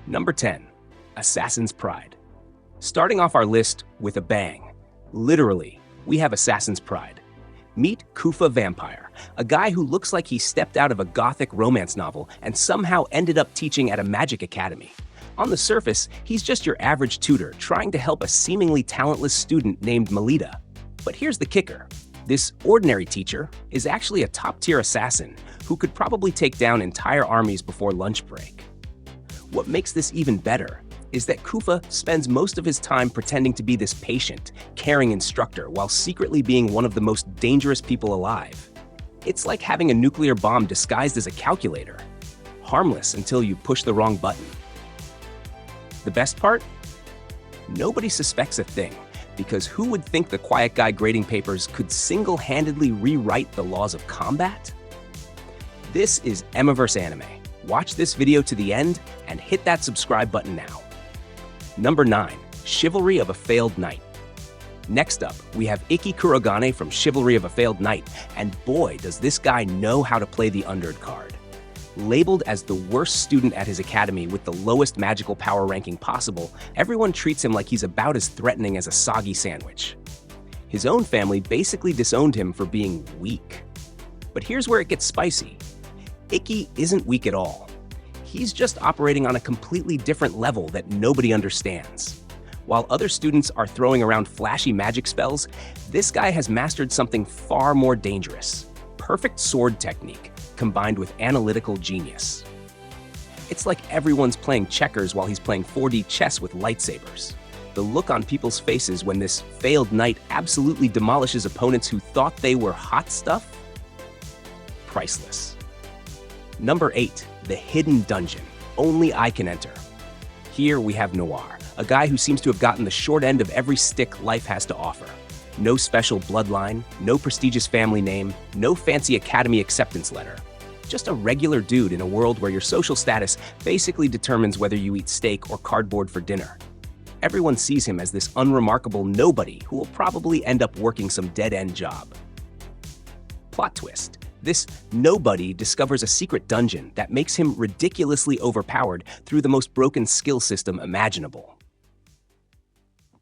Number 10. Assassin's Pride. Starting off our list with a bang. Literally, we have Assassin's Pride. Meet Kufa Vampire, a guy who looks like he stepped out of a gothic romance novel and somehow ended up teaching at a magic academy. On the surface, he's just your average tutor trying to help a seemingly talentless student named Melita. But here's the kicker. This ordinary teacher is actually a top-tier assassin who could probably take down entire armies before lunch break. What makes this even better is that Kufa spends most of his time pretending to be this patient, caring instructor while secretly being one of the most dangerous people alive. It's like having a nuclear bomb disguised as a calculator. Harmless until you push the wrong button. The best part? Nobody suspects a thing, because who would think the quiet guy grading papers could single-handedly rewrite the laws of combat? This is Emiverse Anime. Watch this video to the end and hit that subscribe button now. Number 9. Chivalry of a Failed Knight. Next up, we have Ikki Kurogane from Chivalry of a Failed Knight, and boy, does this guy know how to play the undercard. Labeled as the worst student at his academy with the lowest magical power ranking possible, everyone treats him like he's about as threatening as a soggy sandwich. His own family basically disowned him for being weak. But here's where it gets spicy. Ikki isn't weak at all. He's just operating on a completely different level that nobody understands. While other students are throwing around flashy magic spells, this guy has mastered something far more dangerous. Perfect sword technique, combined with analytical genius. It's like everyone's playing checkers while he's playing 4D chess with lightsabers. The look on people's faces when this failed knight absolutely demolishes opponents who thought they were hot stuff? Priceless. Number 8. The Hidden Dungeon. Only I can enter. Here we have Noir, a guy who seems to have gotten the short end of every stick life has to offer. No special bloodline, no prestigious family name, no fancy academy acceptance letter. Just a regular dude in a world where your social status basically determines whether you eat steak or cardboard for dinner. Everyone sees him as this unremarkable nobody who will probably end up working some dead-end job. Plot twist. This nobody discovers a secret dungeon that makes him ridiculously overpowered through the most broken skill system imaginable.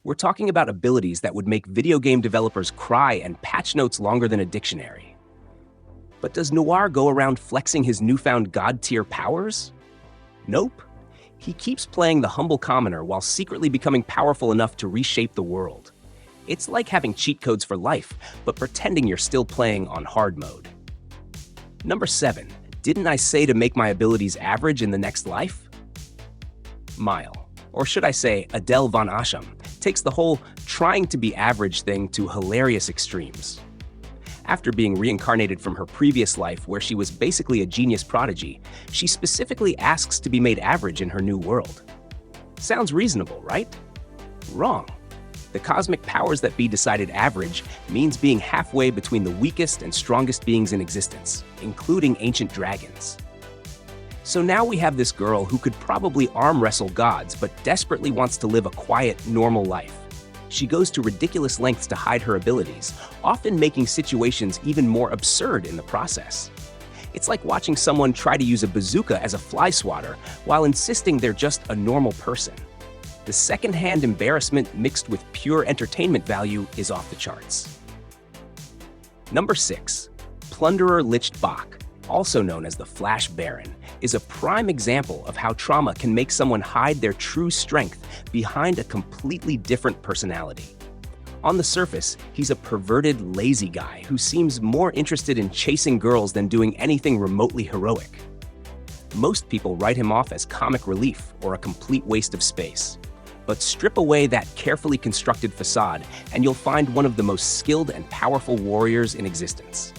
We're talking about abilities that would make video game developers cry and patch notes longer than a dictionary. But does Noir go around flexing his newfound god-tier powers? Nope. He keeps playing the humble commoner while secretly becoming powerful enough to reshape the world. It's like having cheat codes for life, but pretending you're still playing on hard mode. Number 7. Didn't I say to make my abilities average in the next life? Mile, or should I say Adele von Asham, takes the whole trying to be average thing to hilarious extremes. After being reincarnated from her previous life where she was basically a genius prodigy, she specifically asks to be made average in her new world. Sounds reasonable, right? Wrong. The cosmic powers that be decided average means being halfway between the weakest and strongest beings in existence, including ancient dragons. So now we have this girl who could probably arm wrestle gods, but desperately wants to live a quiet, normal life. She goes to ridiculous lengths to hide her abilities, often making situations even more absurd in the process. It's like watching someone try to use a bazooka as a fly swatter while insisting they're just a normal person. The second-hand embarrassment mixed with pure entertainment value is off the charts. Number 6. Plunderer Lich Bach, also known as the Flash Baron, is a prime example of how trauma can make someone hide their true strength behind a completely different personality. On the surface, he's a perverted, lazy guy who seems more interested in chasing girls than doing anything remotely heroic. Most people write him off as comic relief or a complete waste of space. But strip away that carefully constructed facade, and you'll find one of the most skilled and powerful warriors in existence.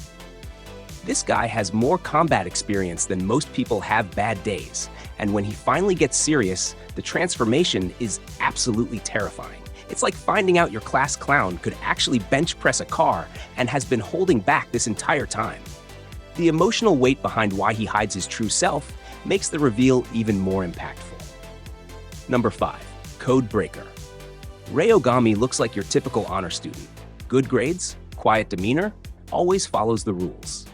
This guy has more combat experience than most people have bad days, and when he finally gets serious, the transformation is absolutely terrifying. It's like finding out your class clown could actually bench press a car and has been holding back this entire time. The emotional weight behind why he hides his true self makes the reveal even more impactful. Number 5. Code Breaker. Ryogami looks like your typical honor student. Good grades, quiet demeanor, always follows the rules.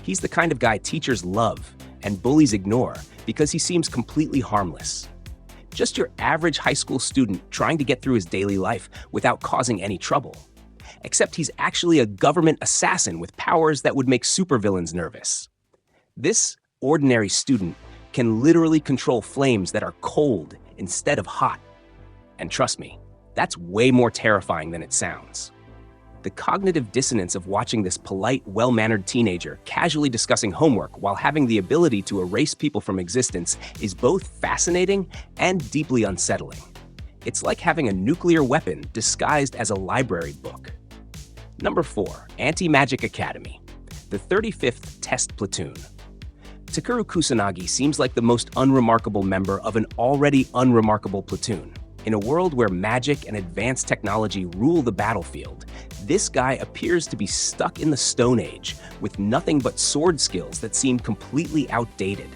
He's the kind of guy teachers love and bullies ignore because he seems completely harmless. Just your average high school student trying to get through his daily life without causing any trouble. Except he's actually a government assassin with powers that would make supervillains nervous. This ordinary student can literally control flames that are cold instead of hot. And trust me, that's way more terrifying than it sounds. The cognitive dissonance of watching this polite, well-mannered teenager casually discussing homework while having the ability to erase people from existence is both fascinating and deeply unsettling. It's like having a nuclear weapon disguised as a library book. Number 4, Anti-Magic Academy, the 35th Test Platoon. Takeru Kusanagi seems like the most unremarkable member of an already unremarkable platoon. In a world where magic and advanced technology rule the battlefield, this guy appears to be stuck in the Stone Age with nothing but sword skills that seem completely outdated.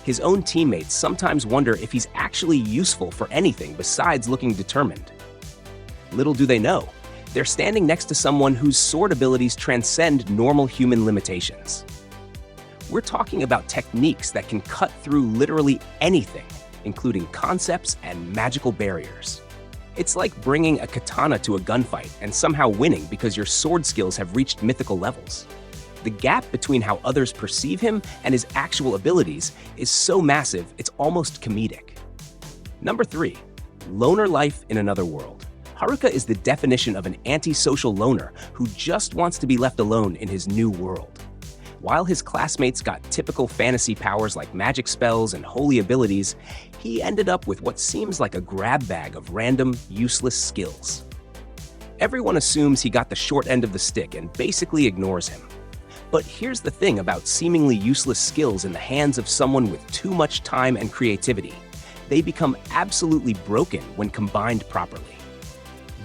His own teammates sometimes wonder if he's actually useful for anything besides looking determined. Little do they know, they're standing next to someone whose sword abilities transcend normal human limitations. We're talking about techniques that can cut through literally anything, including concepts and magical barriers. It's like bringing a katana to a gunfight and somehow winning because your sword skills have reached mythical levels. The gap between how others perceive him and his actual abilities is so massive it's almost comedic. Number 3, Loner Life in Another World. Haruka is the definition of an antisocial loner who just wants to be left alone in his new world. While his classmates got typical fantasy powers like magic spells and holy abilities, he ended up with what seems like a grab bag of random, useless skills. Everyone assumes he got the short end of the stick and basically ignores him. But here's the thing about seemingly useless skills in the hands of someone with too much time and creativity. They become absolutely broken when combined properly.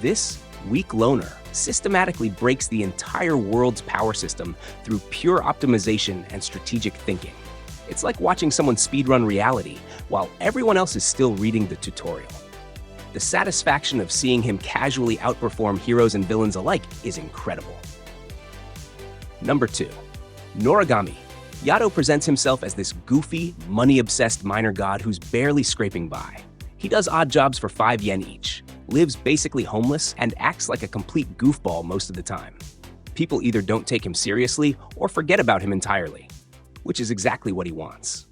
This weak loner systematically breaks the entire world's power system through pure optimization and strategic thinking. It's like watching someone speedrun reality while everyone else is still reading the tutorial. The satisfaction of seeing him casually outperform heroes and villains alike is incredible. Number 2, Noragami. Yato presents himself as this goofy, money-obsessed minor god who's barely scraping by. He does odd jobs for 5 yen each, lives basically homeless, and acts like a complete goofball most of the time. People either don't take him seriously or forget about him entirely, which is exactly what he wants.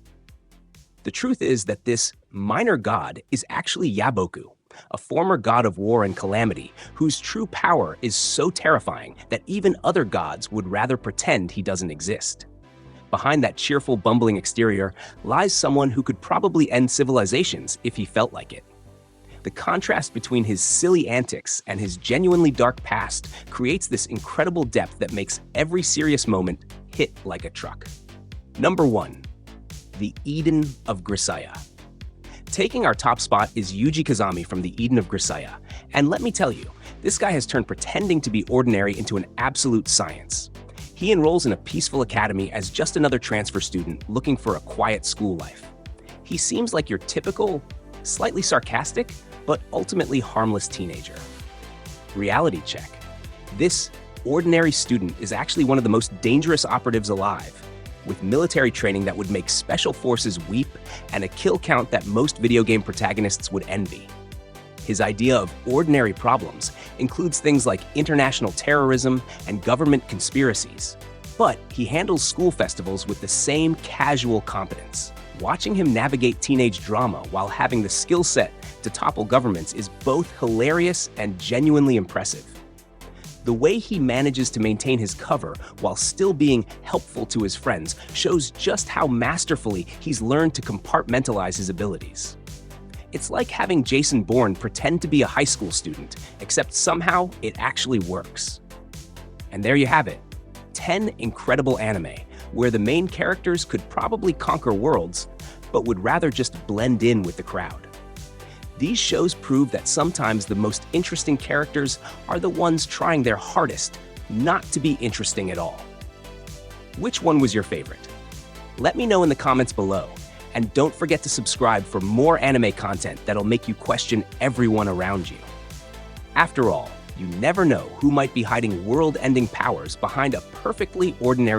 The truth is that this minor god is actually Yaboku, a former god of war and calamity whose true power is so terrifying that even other gods would rather pretend he doesn't exist. Behind that cheerful, bumbling exterior lies someone who could probably end civilizations if he felt like it. The contrast between his silly antics and his genuinely dark past creates this incredible depth that makes every serious moment hit like a truck. Number 1, the Eden of Grisaya. Taking our top spot is Yuji Kazami from the Eden of Grisaya, and let me tell you, this guy has turned pretending to be ordinary into an absolute science. He enrolls in a peaceful academy as just another transfer student looking for a quiet school life. He seems like your typical, slightly sarcastic, but ultimately harmless teenager. Reality check. This ordinary student is actually one of the most dangerous operatives alive, with military training that would make special forces weep and a kill count that most video game protagonists would envy. His idea of ordinary problems includes things like international terrorism and government conspiracies, but he handles school festivals with the same casual competence. Watching him navigate teenage drama while having the skill set to topple governments is both hilarious and genuinely impressive. The way he manages to maintain his cover while still being helpful to his friends shows just how masterfully he's learned to compartmentalize his abilities. It's like having Jason Bourne pretend to be a high school student, except somehow it actually works. And there you have it, 10 incredible anime where the main characters could probably conquer worlds, but would rather just blend in with the crowd. These shows prove that sometimes the most interesting characters are the ones trying their hardest not to be interesting at all. Which one was your favorite? Let me know in the comments below, and don't forget to subscribe for more anime content that'll make you question everyone around you. After all, you never know who might be hiding world-ending powers behind a perfectly ordinary